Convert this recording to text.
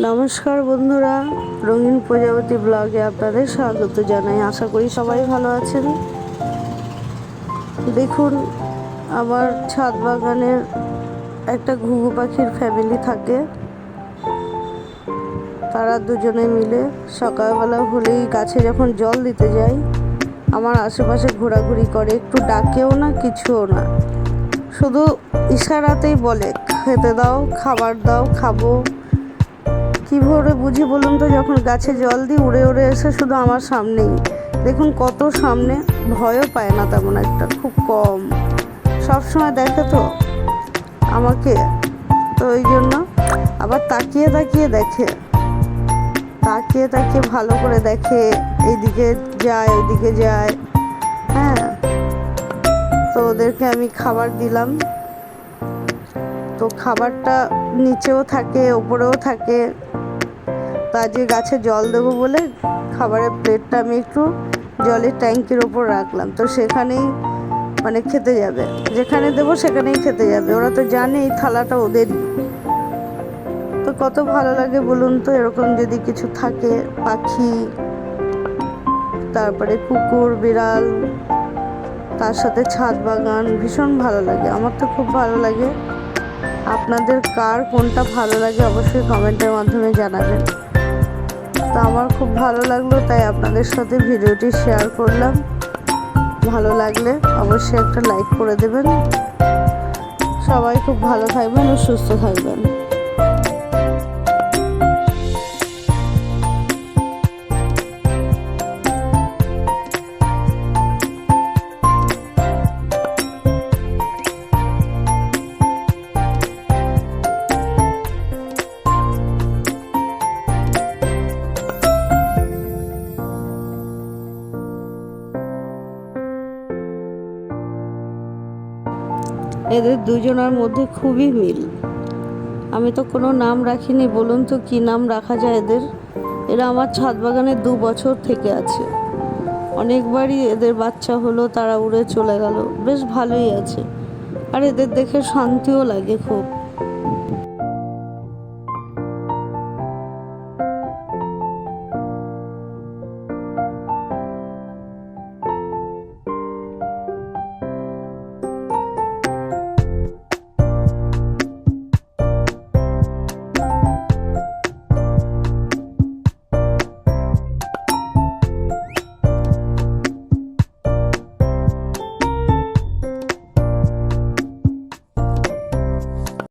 নমস্কার বন্ধুরা, রঙিন প্রজাপতি ব্লগে আপনাদের স্বাগত জানাই। আশা করি সবাই ভালো আছেন। দেখুন, আমার ছাদ বাগানের একটা ঘুঘু পাখির ফ্যামিলি থাকে। তারা দুজনে মিলে সকালবেলা হলেই গাছে যখন জল দিতে যায়, আমার আশেপাশে ঘোরাঘুরি করে। একটু ডাকেও না, কিছুও না, শুধু ইশারাতেই বলে খেতে দাও, খাবার দাও, খাবো। কীভাবে বুঝি বলুন তো? যখন গাছে জল দিই উড়ে উড়ে এসে শুধু আমার সামনেই, দেখুন কত সামনে, ভয়ও পায় না তেমন একটা, খুব কম। সবসময় দেখে তো আমাকে, তো ওই জন্য আবার তাকিয়ে তাকিয়ে দেখে, তাকিয়ে তাকিয়ে ভালো করে দেখে, এইদিকে যায় ওইদিকে যায়। হ্যাঁ, তো ওদেরকে আমি খাবার দিলাম, তো খাবারটা নিচেও থাকে ওপরেও থাকে। তা যে গাছে জল দেবো বলে খাবারের প্লেটটা আমি একটু জলের ট্যাঙ্কির ওপর রাখলাম, তো সেখানেই মানে খেতে যাবে, যেখানে দেবো সেখানেই খেতে যাবে। ওরা তো জানে এই থালাটা ওদেরই। তো কত ভালো লাগে বলুন তো, এরকম যদি কিছু থাকে, পাখি, তারপরে কুকুর, বিড়াল, তার সাথে ছাদ বাগান, ভীষণ ভালো লাগে। আমার তো খুব ভালো লাগে। আপনাদের কার কোনটা ভালো লাগে অবশ্যই কমেন্টের মাধ্যমে জানাবেন। তো আমার খুব ভালো লাগলো, তাই আপনাদের সাথে ভিডিওটি শেয়ার করলাম। ভালো লাগলে অবশ্যই একটা লাইক করে দেবেন। সবাই খুব ভালো থাকবেন ও সুস্থ থাকবেন। এদের দুজনের মধ্যে খুবই মিল। আমি তো কোনো নাম রাখিনি, বলুন তো কী নাম রাখা যায় এদের? এরা আমার ছাদ বাগানে 2 বছর থেকে আছে। অনেকবারই এদের বাচ্চা হলো, তারা উড়ে চলে গেল, বেশ ভালোই আছে। আর এদের দেখে শান্তিও লাগে খুব।